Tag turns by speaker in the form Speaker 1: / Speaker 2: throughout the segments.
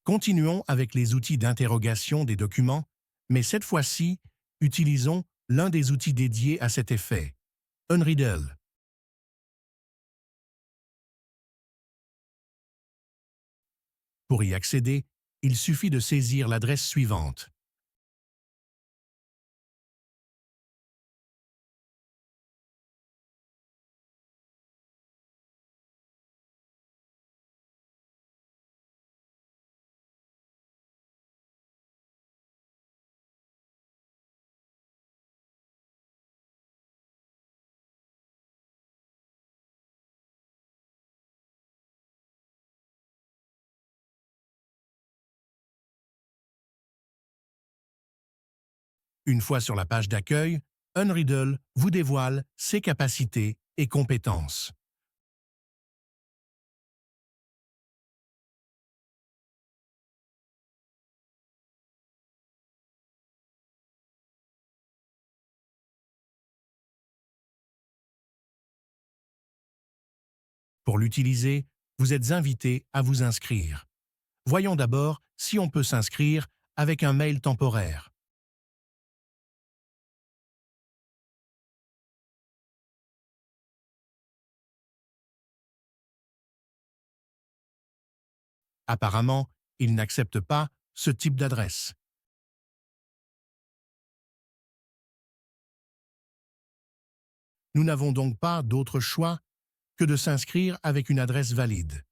Speaker 1: Continuons avec les outils d'interrogation des documents, mais cette fois-ci, utilisons l'un des outils dédiés à cet effet, Unreadle. Pour y accéder, il suffit de saisir l'adresse suivante. Une fois sur la page d'accueil, Unreadle vous dévoile ses capacités et compétences. Pour l'utiliser, vous êtes invité à vous inscrire. Voyons d'abord si on peut s'inscrire avec un mail temporaire. Apparemment, il n'accepte pas ce type d'adresse. Nous n'avons donc pas d'autre choix que de s'inscrire avec une adresse valide.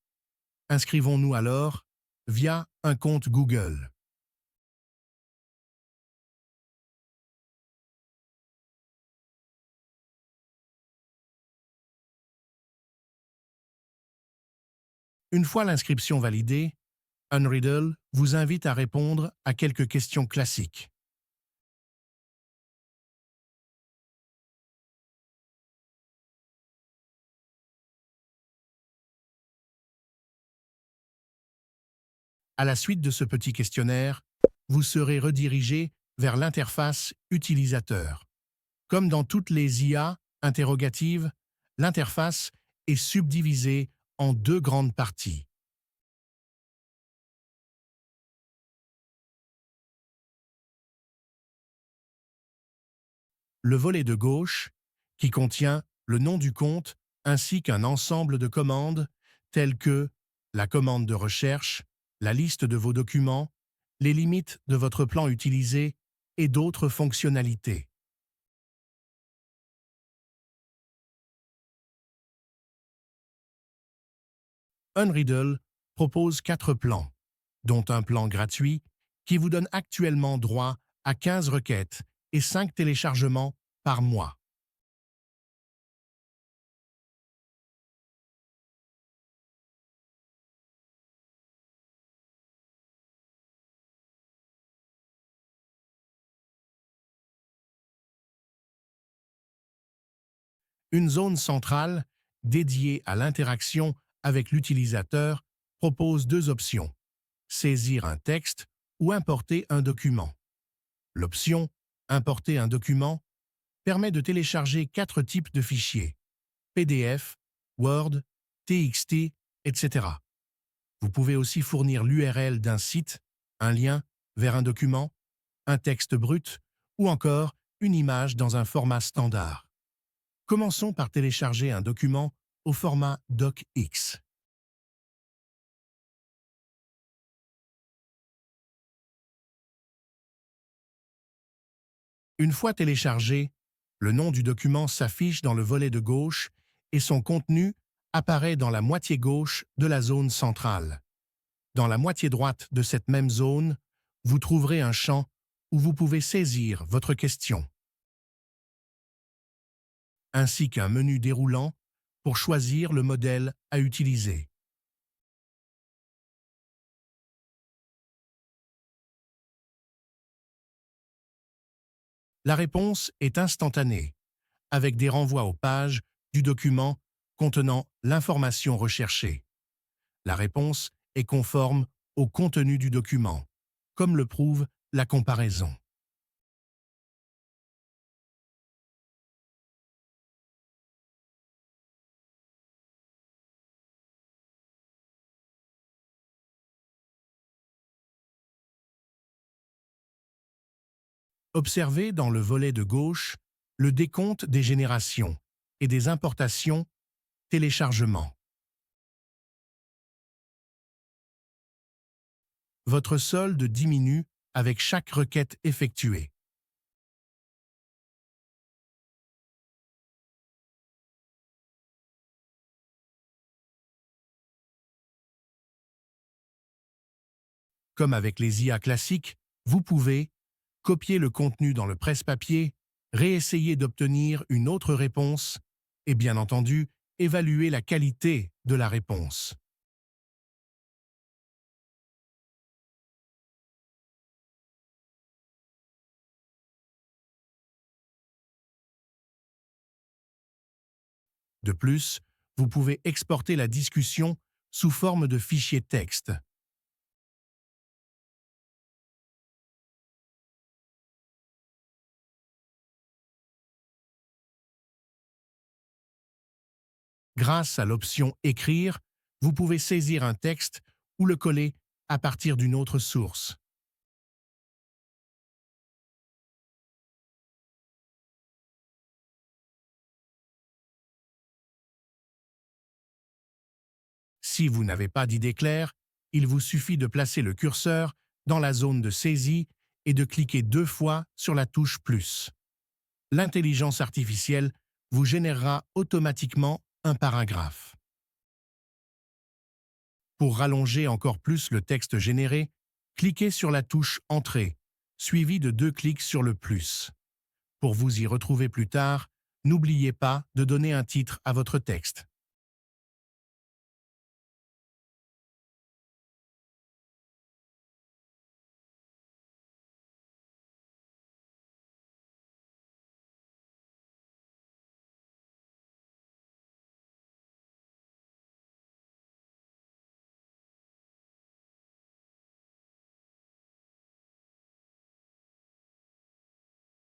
Speaker 1: Inscrivons-nous alors via un compte Google. Une fois l'inscription validée, Unreadle vous invite à répondre à quelques questions classiques. À la suite de ce petit questionnaire, vous serez redirigé vers l'interface utilisateur. Comme dans toutes les IA interrogatives, l'interface est subdivisée en deux grandes parties. Le volet de gauche, qui contient le nom du compte ainsi qu'un ensemble de commandes telles que la commande de recherche, la liste de vos documents, les limites de votre plan utilisé et d'autres fonctionnalités. Unreadle propose 4 plans, dont un plan gratuit qui vous donne actuellement droit à 15 requêtes et 5 téléchargements par mois. Une zone centrale, dédiée à l'interaction avec l'utilisateur, propose deux options: saisir un texte ou importer un document. L'option Importer un document permet de télécharger 4 types de fichiers: PDF, Word, TXT, etc. Vous pouvez aussi fournir l'URL d'un site, un lien vers un document, un texte brut ou encore une image dans un format standard. Commençons par télécharger un document au format DocX. Une fois téléchargé, le nom du document s'affiche dans le volet de gauche et son contenu apparaît dans la moitié gauche de la zone centrale. Dans la moitié droite de cette même zone, vous trouverez un champ où vous pouvez saisir votre question, ainsi qu'un menu déroulant pour choisir le modèle à utiliser. La réponse est instantanée, avec des renvois aux pages du document contenant l'information recherchée. La réponse est conforme au contenu du document, comme le prouve la comparaison. Observez dans le volet de gauche le décompte des générations et des importations, téléchargements. Votre solde diminue avec chaque requête effectuée. Comme avec les IA classiques, vous pouvez copier le contenu dans le presse-papier, réessayer d'obtenir une autre réponse et, bien entendu, évaluer la qualité de la réponse. De plus, vous pouvez exporter la discussion sous forme de fichier texte. Grâce à l'option Écrire, vous pouvez saisir un texte ou le coller à partir d'une autre source. Si vous n'avez pas d'idée claire, il vous suffit de placer le curseur dans la zone de saisie et de cliquer 2 fois sur la touche « Plus ». L'intelligence artificielle vous générera automatiquement un paragraphe. Pour rallonger encore plus le texte généré, cliquez sur la touche « Entrée », suivie de 2 clics sur le « plus ». Pour vous y retrouver plus tard, n'oubliez pas de donner un titre à votre texte.